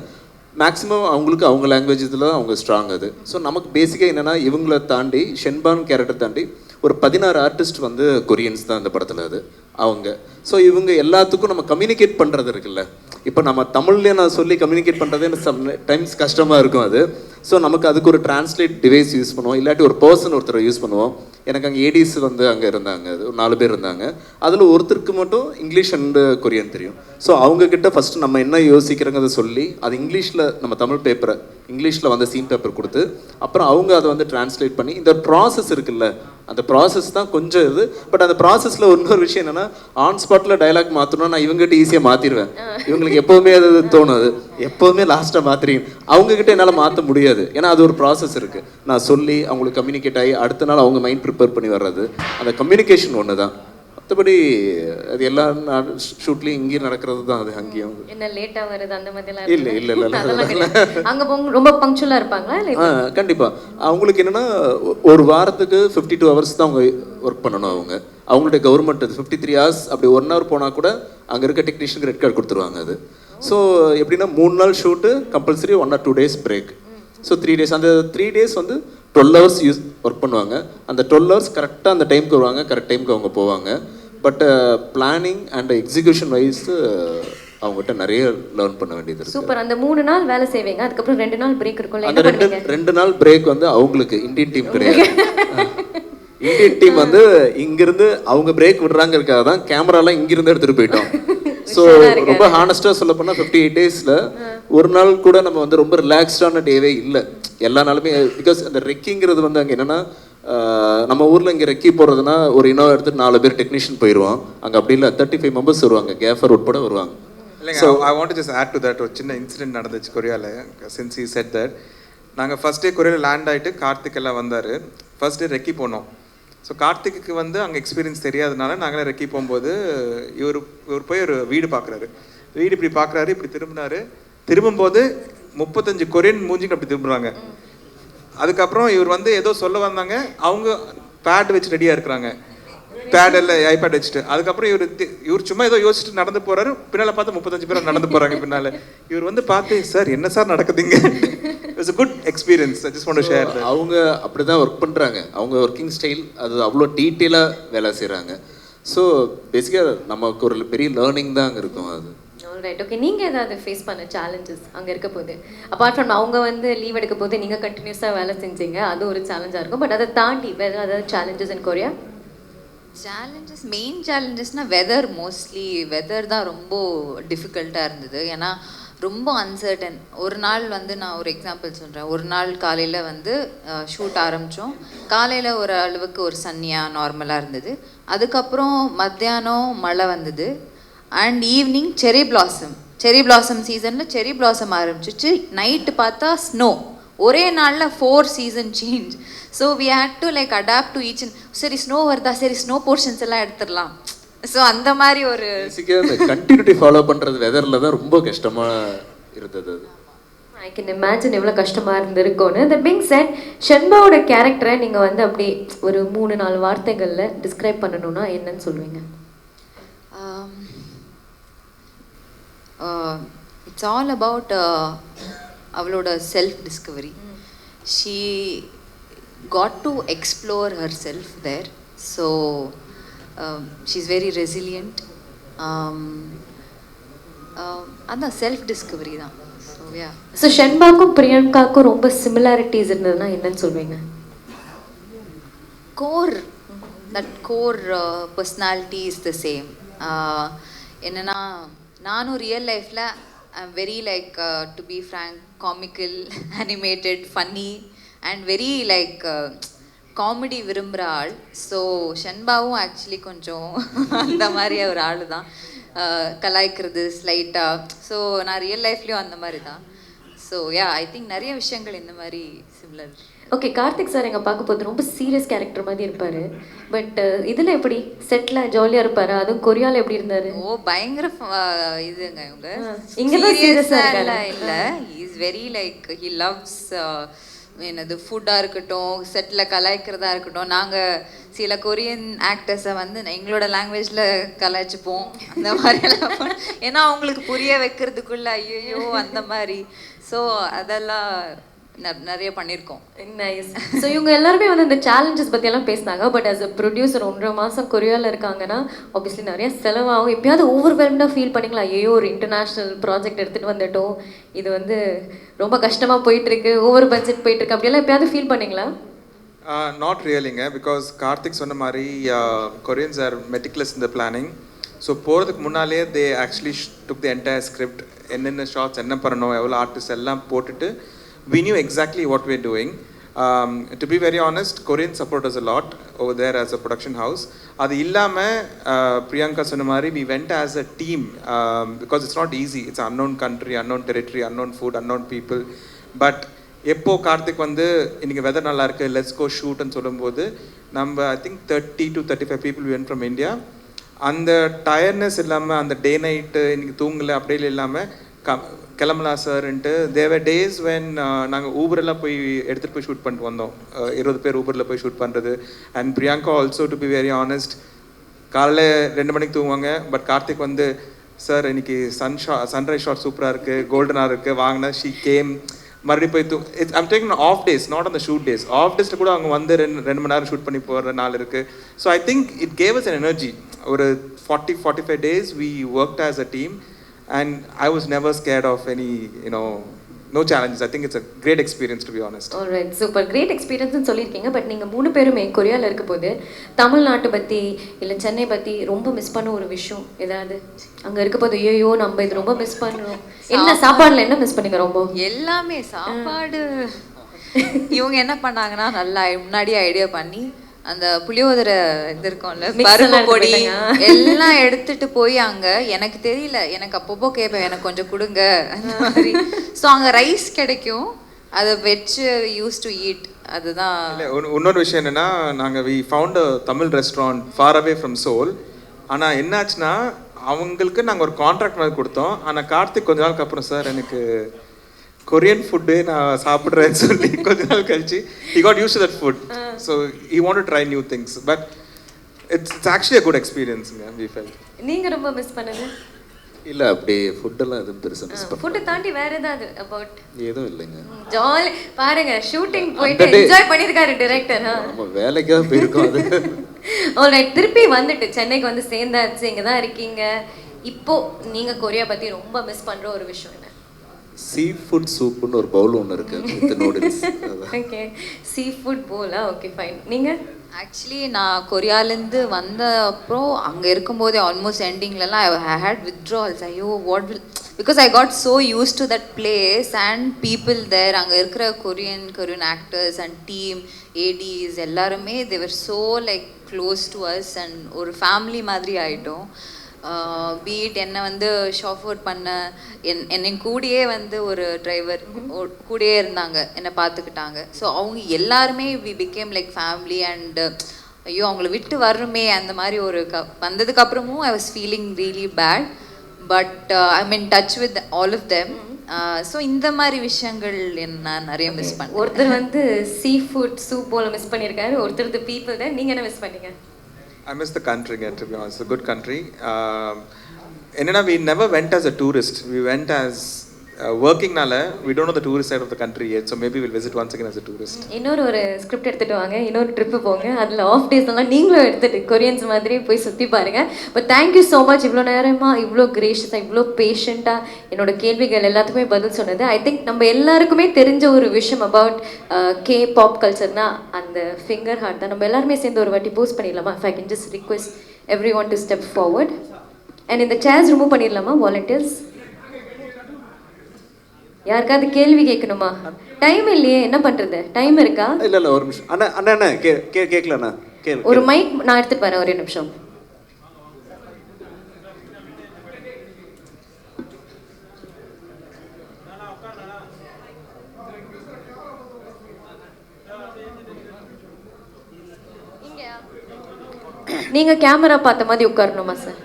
மேக்ஸிமம் அவங்களுக்கு அவங்க லாங்குவேஜ் இதில் அவங்க ஸ்ட்ராங் அது. ஸோ நமக்கு பேசிக்காக என்னென்னா இவங்களை தாண்டி ஷென்பான் கேரக்டர் தாண்டி ஒரு 16 ஆர்டிஸ்ட் வந்து கொரியன்ஸ் தான் அந்த படத்தில் அது அவங்க. ஸோ இவங்க எல்லாத்துக்கும் நம்ம கம்யூனிகேட் பண்ணுறது இருக்குல்ல, இப்போ நம்ம தமிழ்லேயே நான் சொல்லி கம்யூனிகேட் பண்ணுறதே எனக்கு சம் டைம்ஸ் கஷ்டமாக இருக்கும் அது. ஸோ நமக்கு அதுக்கு ஒரு டிரான்ஸ்லேட் டிவைஸ் யூஸ் பண்ணுவோம், இல்லாட்டி ஒரு பர்சன் ஒருத்தரை யூஸ் பண்ணுவோம். எனக்கு அங்கே ஏடிஸ் வந்து அங்கே இருந்தாங்க, அது ஒரு 4 பேர் இருந்தாங்க. அதில் ஒருத்தருக்கு மட்டும் இங்கிலீஷ் அண்டு கொரியன் தெரியும். ஸோ அவங்கக்கிட்ட ஃபஸ்ட்டு நம்ம என்ன யோசிக்கிறோங்கிறத சொல்லி அது இங்கிலீஷில் நம்ம தமிழ் பேப்பரை இங்கிலீஷில் வந்து சீன் பேப்பர் கொடுத்து அப்புறம் அவங்க அதை வந்து டிரான்ஸ்லேட் பண்ணி இந்த ப்ராசஸ் இருக்குல்ல, அந்த ப்ராசஸ் தான் கொஞ்சம் இது. பட் அந்த ப்ராசஸில் இன்னொரு விஷயம் என்னென்னா, ஆன் ஸ்பாட்டில் டைலாக் மாற்றணும்னா நான் இவங்ககிட்ட ஈஸியாக மாற்றிடுவேன். இவங்களுக்கு எப்போவுமே அது தோணும், அது எப்போவுமே லாஸ்ட்டாக மாற்றிருக்கேன். அவங்கக்கிட்ட என்னால் மாற்ற முடியாது, ஏன்னா அது ஒரு ப்ராசஸ் இருக்குது. நான் சொல்லி அவங்களுக்கு கம்யூனிகேட் ஆகி அடுத்த நாள் அவங்க மைண்ட் ப்ரிப்பேர் பண்ணி வர்றது, அந்த கம்யூனிகேஷன் ஒன்று தான். மற்றபடி அது எல்லா ஷூட்லேயும் இங்கேயும் நடக்கிறது தான், அது அங்கேயும். என்ன லேட்டாக வருது அந்த மாதிரிலாம் இல்லை இல்லை இல்லை அங்கே ரொம்ப பங்க்சுவலாக இருப்பாங்களா இல்லை? கண்டிப்பாக. அவங்களுக்கு என்னென்னா ஒரு வாரத்துக்கு 52 ஹவர்ஸ் தான் அவங்க ஒர்க் பண்ணணும். அவங்களுடைய கவர்மெண்ட் அது 53 ஹவர்ஸ். அப்படி 1 ஹவர் போனால் கூட அங்கே இருக்க டெக்னீஷியனுக்கு ரெட் கார்டு கொடுத்துருவாங்க அது. ஸோ எப்படின்னா 3 நாள் shoot compulsory 1 or 2 days break. So 3 days, அந்த 3 days வந்து 12 ஹவர்ஸ் ஒர்க் பண்ணுவாங்க. அந்த 12 ஹவர்ஸ் கரெக்டாக அந்த டைமுக்கு வருவாங்க, கரெக்ட் டைமுக்கு அவங்க போவாங்க. But planning and execution wise அவங்ககிட்ட நிறைய லேர்ன் பண்ண வேண்டியது இருக்கு. சூப்பர். அந்த 3 நாள் வேலை செய்வீங்க, அதுக்கப்புறம் 2 நாள் பிரேக் இருக்கும்ல, அந்த 2 நாள் பிரேக் வந்து அவங்களுக்கு இந்தியன் டீம் கிடையாது. இந்தியன் டீம் வந்து இங்கிருந்து அவங்க பிரேக் விடுறாங்கிறதுக்காக தான் கேமராலாம் இங்கிருந்து எடுத்துகிட்டு போயிட்டோம். ஸோ ரொம்ப ஹானஸ்ட்டாக சொல்ல போனால் 58 daysல ஒரு நாள் கூட நம்ம வந்து ரொம்ப ரிலாக்ஸ்டான டேவே இல்லை. எல்லா நாளுமே பிகாஸ் அந்த ரெக்கிங்கிறது வந்து அங்கே என்னென்னா, நம்ம ஊரில் இங்கே ரெக்கி போடுறதுனா ஒரு இனோவா எடுத்துட்டு 4 பேர் டெக்னீஷியன் போயிடுவோம். அங்கே அப்படி இல்லை, 35 members வருவாங்க, கேஃபர் உட்பட வருவாங்க. இல்லைங்க, I want to just add to that. ஒரு சின்ன இன்சிடென்ட் நடந்துச்சு கொரியாவில். சின்ஸ் யூ செட் தட், நாங்கள் ஃபர்ஸ்ட் டே கொரியாவில் லேண்ட் ஆகிட்டு கார்த்திக் எல்லாம் வந்தார். ஃபர்ஸ்ட் டே ரெக்கி போனோம். ஸோ கார்த்திக்கு வந்து அங்கே எக்ஸ்பீரியன்ஸ் தெரியாதனால நாங்களே ரெக்கி போகும்போது இவர் போய் ஒரு வீடு பார்க்குறாரு. வீடு இப்படி பார்க்குறாரு, இப்படி திரும்பும்போது 35 கொரியன் மூஞ்சிங்க அப்படி திரும்புகிறாங்க. அதுக்கப்புறம் இவர் வந்து ஏதோ சொல்ல வந்தாங்க, அவங்க பேட் வச்சு ரெடியாக இருக்கிறாங்க, பேட் இல்லை ஐபேட் வச்சுட்டு. அதுக்கப்புறம் இவர் சும்மா ஏதோ யோசிச்சுட்டு நடந்து போகிறாரு. பின்னால் பார்த்து 35 பேர் நடந்து போகிறாங்க பின்னால். இவர் வந்து பார்த்து, சார் என்ன சார் நடக்குதுங்க? It's a good experience. I just want to share that. அவங்க அப்படி தான் ஒர்க் பண்ணுறாங்க. அவங்க ஒர்க்கிங் ஸ்டைல் அது அவ்வளோ டீட்டெயிலாக வேலை செய்கிறாங்க. ஸோ பேசிக்காக நமக்கு ஒரு பெரிய லேர்னிங் தான் அங்கே இருக்கும் அது. Right, okay. நீங்கள் ஏதாவது ஃபேஸ் பண்ண சேலஞ்சஸ் அங்கே இருக்க போது, அப்பார்ட் ஃப்ரம் அவங்க வந்து லீவ் எடுக்க போது நீங்கள் கண்டினியூஸாக வேலை செஞ்சீங்க, அது ஒரு சேலஞ்சாக இருக்கும். பட் அதை தாண்டி வேறு ஏதாவது challenges in Korea? Challenges, main சேலஞ்சஸ்னால் வெதர். மோஸ்ட்லி வெதர் தான் ரொம்ப டிஃபிகல்ட்டாக இருந்தது. ஏன்னா ரொம்ப அன்சர்டன். ஒரு நாள் வந்து நான் ஒரு எக்ஸாம்பிள் சொல்கிறேன். ஒரு நாள் காலையில் வந்து ஷூட் ஆரம்பித்தோம். காலையில் ஒரு அளவுக்கு ஒரு சன்னியாக நார்மலாக இருந்தது. அதுக்கப்புறம் மத்தியானம் மழை வந்தது. அண்ட் ஈவினிங் செரி பிளாசம் சீசனில் செரி பிளாசம் ஆரம்பிச்சிச்சு. நைட்டு பார்த்தா ஸ்னோ. ஒரே நாளில் 4 season change. So we had to like adapt to each. சரி ஸ்னோ வருதா, சரி ஸ்னோ போர்ஷன்ஸ் எல்லாம் எடுத்துடலாம். ஸோ அந்த மாதிரி ஒரு கண்டினியூட்டி ஃபாலோ பண்ணுறது வெதரில் தான் ரொம்ப கஷ்டமாக இருந்தது. ஐ கேன் இமேஜின் எவ்வளோ கஷ்டமாக இருந்திருக்கும்னு. தட் பீங் செட், ஷென்பாவோட கேரக்டரை நீங்கள் வந்து அப்படி ஒரு 3-4 வார்த்தைகளில் டிஸ்கிரைப் பண்ணணும்னா என்னன்னு சொல்லுவீங்க? இட்ஸ் ஆல் அபவுட் அவளோட self discovery. She got to explore her self there. So she's very resilient. அதான் செல்ஃப் டிஸ்கவரி தான். ஸோ ஷென்பாக்கும் பிரியங்காக்கும் ரொம்ப சிமிலாரிட்டிஸ் இருந்ததுன்னா என்னன்னு சொல்வீங்க? Core, that core personality is the same. என்னன்னா, நானும் ரியல் லைஃப்பில் I am very like to be frank comical, animated, funny and very like comedy விரும்புகிற ஆள். ஸோ ஷென்பாவும் ஆக்சுவலி கொஞ்சம் அந்த மாதிரி ஒரு ஆள் தான். கலாய்க்கிறது ஸ்லைட்டாக. ஸோ நான் ரியல் லைஃப்லேயும் அந்த மாதிரி தான். ஸோ ஐ திங்க் நிறைய விஷயங்கள் இந்த மாதிரி சிமிலர். ஓகே, கார்த்திக் சார் எங்கள் பார்க்க போது ரொம்ப சீரியஸ் கேரக்டர் மாதிரி இருப்பார். பட் இதில் எப்படி செட்டில் ஜாலியாக இருப்பார்? அதுவும் கொரியாவில் எப்படி இருந்தார்? பயங்கர இதுங்க இவங்க. இங்கே தான் சீரியஸாக இல்லை, is very like he loves என்னது ஃபுட்டாக இருக்கட்டும், செட்டில் கலாய்க்கிறதா இருக்கட்டும். நாங்கள் சில கொரியன் ஆக்டர்ஸை வந்து எங்களோட லாங்குவேஜில் கலாய்ச்சிப்போம் அந்த மாதிரியெல்லாம். ஏன்னா அவங்களுக்கு புரிய வைக்கிறதுக்குள்ள ஐயோ அந்த மாதிரி. ஸோ அதெல்லாம் நிறைய பண்ணியிருக்கோம். நைஸ். ஸோ இவங்க எல்லாருமே வந்து இந்த சேலஞ்சஸ் பற்றியெல்லாம் பேசினாங்க. பட் ஆஸ் அ ப்ரொடியூசர் 1.5 மாதம் கொரியாவில் இருக்காங்கன்னா ஆப்வியஸ்லி நிறைய செலவாகும். எப்பயாவது ஓவர்வெல்ம்டாக ஃபீல் பண்ணிங்களா? ஐயோ ஒரு இன்டர்நேஷ்னல் ப்ராஜெக்ட் எடுத்துகிட்டு வந்துட்டோம், இது வந்து ரொம்ப கஷ்டமாக போயிட்டுருக்கு, ஓவர் பட்ஜெட் போயிட்டுருக்கு, அப்படியெல்லாம் எப்பயாவது ஃபீல் பண்ணிங்களா? Not reallyங்க, பிகாஸ் கார்த்திக் சொன்ன மாதிரி Koreans are meticulous in the planning. So போகிறதுக்கு முன்னாலே they actually took the entire script, என்னென்ன ஷார்ட்ஸ் என்ன பண்ணணும், எவ்வளோ ஆர்டிஸ்ட் எல்லாம் போட்டுட்டு we knew exactly what we're doing. To be very honest, Korean support us a lot over there as a production house. அது இல்லாமல் பிரியங்கா சொன்ன மாதிரி we went as a team because it's not easy. It's an unknown country, unknown territory, unknown food, unknown people. But எப்போ கார்த்திக் வந்து இன்றைக்கி weather நல்லா இருக்குது, let's go ஷூட்னு சொல்லும்போது நம்ம I think 30 to 35 people went from India. அந்த டயர்னஸ் இல்லாமல், அந்த டே நைட்டு இன்றைக்கி தூங்கலை அப்படியே இல்லாமல் கிளம்பலாம் சார்ன்ட்டு தேவர் டேஸ் வென் நாங்கள் ஊபரெல்லாம் போய் எடுத்துகிட்டு போய் ஷூட் பண்ணிட்டு வந்தோம். 20 பேர் ஊபரில் போய் ஷூட் பண்ணுறது. And Priyanka also to be very honest, காலையில் 2 மணிக்கு தூங்குவாங்க. பட் கார்த்திக் வந்து சார் இன்னைக்கு சன்ரைஸ் ஷாட் சூப்பராக இருக்குது, கோல்டனாக இருக்குது, வாங்கினா ஷீ கேம். மறுபடியும் போய் I'm taking off days, not on the shoot days. Off டேஸில் கூட அவங்க வந்து 2 மணி நேரம் ஷூட் பண்ணி போகிற நாள் இருக்குது. So I think it gave us an energy. ஒரு 40-45 days we worked as a team and I was never scared of any, no challenges. I think it's a great experience, to be honest. All right, super great experience னு சொல்லியிருக்கீங்க. But நீங்கள் 3 பேருமே கொரியாவில் இருக்க போது தமிழ்நாட்டை பற்றி இல்லை சென்னை பற்றி ரொம்ப மிஸ் பண்ண ஒரு விஷயம் ஏதாவது அங்கே இருக்க போது, ஐயோ நம்ம இது ரொம்ப மிஸ் பண்ணுறோம், என்ன சாப்பாடில் என்ன மிஸ் பண்ணீங்க? ரொம்ப எல்லாமே சாப்பாடு. இவங்க என்ன பண்ணாங்கன்னா நல்லா முன்னாடியே ஐடியா பண்ணி அந்த புளியோதரை இது இருக்கும்ல, பருப்பு பொடி எல்லாம் எடுத்துட்டு போய் அங்கே, எனக்கு தெரியல, எனக்கு அப்பப்போ கேட்பேன் எனக்கு கொஞ்சம் கொடுங்க அந்த மாதிரி. ஸோ அங்கே ரைஸ் கிடைக்கும், அதை வச்சு யூஸ் டு ஈட். அதுதான். இன்னொரு விஷயம் என்னென்னா, நாங்கள் we found a Tamil restaurant far away from Seoul. ஆனால் என்னாச்சுன்னா அவங்களுக்கு நாங்கள் ஒரு கான்ட்ராக்ட் மாதிரி கொடுத்தோம். ஆனால் கார்த்திக் கொஞ்ச நாளுக்கு அப்புறம் சார் எனக்கு கொரியன் ஃபுட்டு நான் சாப்பிட்றேன்னு சொல்லி கொஞ்ச நாள் கழிச்சு he got used to that food. So he wanted to try new things. But it's actually a good experience, we felt. நீங்கள் ரொம்ப மிஸ் பண்ணது? இல்லை அப்படி ஃபுட்டெல்லாம் எதுவும் பெருசாக மிஸ் பண்ண. ஃபுட்டை தாண்டி வேறு ஏதாவது அபவுட்? எதுவும் இல்லைங்க. ஜாலி பாருங்க, ஷூட்டிங் போயிட்டு என்ஜாய் பண்ணியிருக்காரு டிரெக்டர். நம்ம வேலைக்காக போயிருக்கோம் அது. ஆல்ரைட், திருப்பி வந்துட்டு சென்னைக்கு வந்து சேர்ந்தாச்சு, இங்கே தான் இருக்கீங்க. இப்போ நீங்கள் கொரியா பற்றி ரொம்ப மிஸ் பண்ணுற ஒரு விஷயம் என்ன? சீ ஃபுட் சூப்புன்னு ஒரு பவுல் ஒன்று இருக்குது with noodles. Okay, sea food பவுலா? Okay fine. நீங்கள்? ஆக்சுவலி நான் கொரியாலேருந்து வந்த அப்புறம் அங்கே இருக்கும்போதே ஆல்மோஸ்ட் எண்டிங்லலாம் ஐ ஹேட் வித்ட்ரால்ஸ். ஐயோ what will, because I got so used to that place and people there. அங்கே இருக்கிற Korean actors and team ADs எல்லாருமே they were so like close to us and ஒரு ஃபேமிலி மாதிரி ஆகிட்டோம். பீட் என்னை வந்து ஷாஃபோர்ட் பண்ண என்னை கூடயே வந்து ஒரு டிரைவர் கூடயே இருந்தாங்க, என்னை பார்த்துக்கிட்டாங்க. ஸோ அவங்க எல்லாருமே we became like family. And ஐயோ அவங்கள விட்டு வரணுமே அந்த மாதிரி ஒரு வந்ததுக்கப்புறமும் I was feeling really bad. But I mean touch with all of them. So இந்த மாதிரி விஷயங்கள் நான் நிறைய மிஸ் பண்ணேன். ஒருத்தர் வந்து சீ ஃபுட் சூப் போல மிஸ் பண்ணியிருக்காரு, ஒருத்தர் தி பீப்புள் தான். நீங்கள் என்ன மிஸ் பண்ணீங்க? I miss the country, to be honest. It's a good country. We never went as a tourist. We went as working nala. We don't know the tourist side of the country yet, so maybe we'll visit once again as a tourist. இன்னொரு script எடுத்துட்டு வாங்க, இன்னொரு trip போங்க, அதில் of days எல்லாம் நீங்களும் எடுத்துட்டு Koreans மாதிரி போய் சுற்றி பாருங்க. பட் தேங்க்யூ ஸோ மச், இவ்வளோ நேரமாக இவ்வளோ கிரேஷியஸாக இவ்வளோ பேஷண்ட்டாக என்னோட கேள்விகள் எல்லாத்துக்குமே பதில் சொன்னது. ஐ திங்க் நம்ம எல்லாருக்குமே தெரிஞ்ச ஒரு விஷயம் அபவுட் கே பாப் கல்ச்சர்னா அந்த ஃபிங்கர் ஹார்ட் தான். நம்ம எல்லாருமே சேர்ந்து ஒரு வாட்டி போஸ்ட் பண்ணிடலாமா? If I can just request every one to step forward and இந்த சேர்ஸ் ரிமூவ் பண்ணிடலாமா வாலண்டியர்ஸ்? யாருக்காவது கேள்வி கேட்கணுமா? டைம் இல்லையே, என்ன பண்றது? டைம் இருக்கா? இல்ல இல்ல ஒரு நிமிஷம். அண்ணா அண்ணா அண்ணா கேட்கலண்ணா. ஒரு மைக் நான் எடுத்துட்டு வரேன், ஒரே நிமிஷம். நீங்க கேமரா பார்த்த மாதிரி உட்காரணுமா சார்?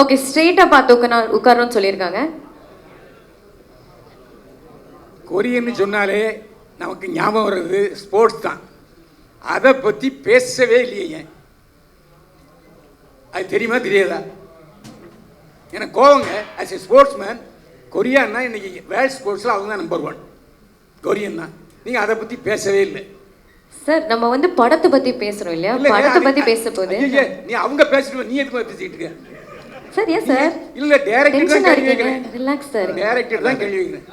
ஓகே, ஸ்ட்ரெயிட்டாக பார்த்து உட்காரணும்னு சொல்லியிருக்காங்க. கொரியன்னு சொன்னாலே நமக்கு ஞாபகம் வர்றது ஸ்போர்ட்ஸ் தான். அதை பற்றி பேசவே இல்லையே. அது தெரியுமா தெரியாதா? எனக்கு கோவங்க. ஆஸ் ஏ ஸ்போர்ட்ஸ் மேன் கொரியான்னா இன்னைக்கு வேர்ல்ட் ஸ்போர்ட்ஸில் அவங்க தான் நம்பர் 1. கொரியன் தான். நீங்கள் அதை பற்றி பேசவே இல்லை. சார் நம்ம வந்து படத்தை பத்தி பேசுறோம் இல்லையா? இல்ல, படத்தை அது- பத்தி பேச போது ஐயையே, நீ அவங்க பேசிட்டு நீ எதுக்கு பேசிட்டு இருக்க? சார் ஏன் சார் இல்ல டைரக்டர் தான் டென்ஷனா கேள்வி இருக்கீங்க? கேட்கிறேன். Relax sir. டைரக்டர் தான் கேள்வி கேட்கிறேன்.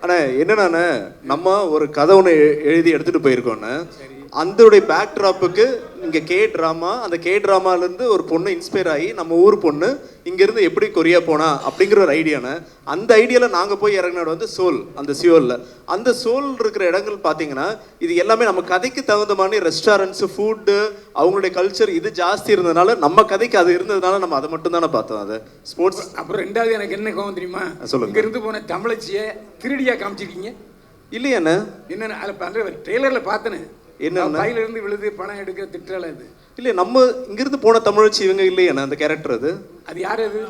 அண்ணா என்னண்ணா நம்ம ஒரு கதை ஒன்று எழுதி எடுத்துகிட்டு போயிருக்கோண்ணே. அதோடைய பேக் ட்ராப்புக்கு இங்கே அந்த கே ட்ராமாலேருந்து ஒரு பொண்ணு இன்ஸ்பயர் ஆகி நம்ம ஊர் பொண்ணு இங்கேருந்து எப்படி கொரியா போனா அப்படிங்கிற ஒரு ஐடியாண்ணே. அந்த ஐடியாவில் நாங்கள் போய் இறங்கினது வந்து சோல், அந்த சியோலில். அந்த சோல் இருக்கிற இடங்கள் பார்த்தீங்கன்னா இது எல்லாமே நம்ம கதைக்கு தகுந்த மாதிரி ரெஸ்டாரண்ட்ஸு, ஃபுட்டு, அவங்களுடைய கல்ச்சர் இது ஜாஸ்தி இருந்ததுனால நம்ம கதைக்கு அது இருந்ததுனால நம்ம அதை மட்டும் தானே பார்த்தோம். அது ஸ்போர்ட்ஸ். அப்புறம் ரெண்டாவது எனக்கு என்ன கோவம் தெரியுமா? சொல்லுங்க. இங்க இருந்து போன தமிழச்சியை திருடியா காமிச்சிருக்கீங்க. இல்லையாண்ணே, என்னன்னு அதில் அந்த ட்ரெய்லரில் பார்த்தேன்னு என்ன கையில இருந்து விழுது பணம் எடுக்க திட்டால அது. இல்லை, நம்ம இங்கிருந்து போன தமிழச்சி இவங்க இல்லையாண்ணே அந்த கேரக்டர். அது யார் அது?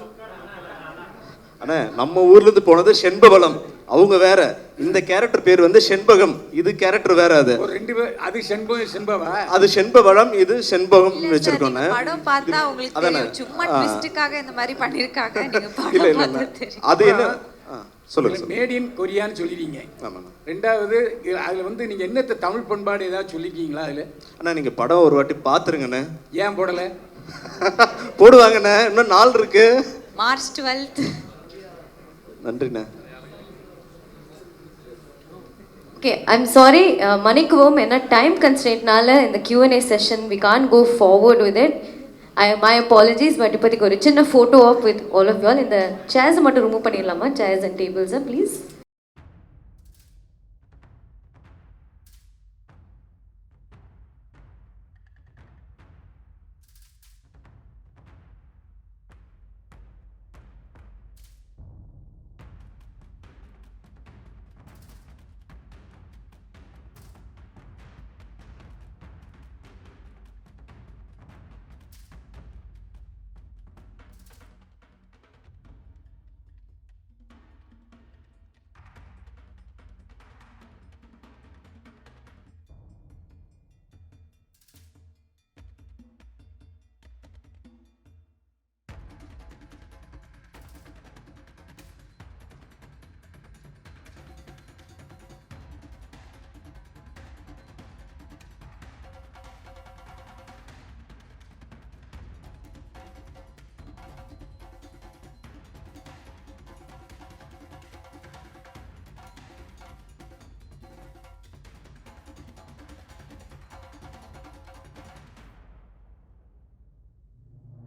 அண்ணா நம்ம ஊர்லேருந்து போனது செண்பவளம், அவங்க வேற. இந்த கேரக்டர் பேர் வந்து செண்பகம், இது கேரக்டர் வேற. அது ஒரு 2 பேர். அது செண்பவா? அது செண்பவளம், இது செண்பகம் வச்சிருக்கோம். படம் பார்த்தா உங்களுக்கு தெரியும். சும்மா ட்விஸ்டுக்காக இந்த மாதிரி பண்ணிருக்காங்க. நீங்க இல்ல படம் இல்ல பார்த்தா தெரியும். அது என்ன சொல்லுங்க. மேட் இன் கொரியான்னு சொல்லிடுங்க. ஆமாண்ணா. ரெண்டாவது அதுல வந்து நீங்க என்னத்த தமிழ் பண்பாடு ஏதாவது சொல்லிருக்கீங்களா அதுல? அண்ணா நீங்க படம் ஒரு வாட்டி பாத்துருங்கண்ணே. ஏன் போடல? போடுவாங்கண்ணே, இன்னும் நாள் இருக்கு. March 12th. நன்றிண்ணே. ஓகே, ஐம் சாரி, மன்னிக்கவும். என்ன டைம் கன்ஸ்ட்ரெயின்ட்னால இந்த Q&A session we can't go forward with it. My apologies. But இப்போதைக்கு ஒரு சின்ன photo of with all of you all. இந்த சேர்ஸ் மட்டும் ரிமூவ் பண்ணிடலாமா? சேர்ஸ் அண்ட் டேபிள்ஸை ப்ளீஸ்.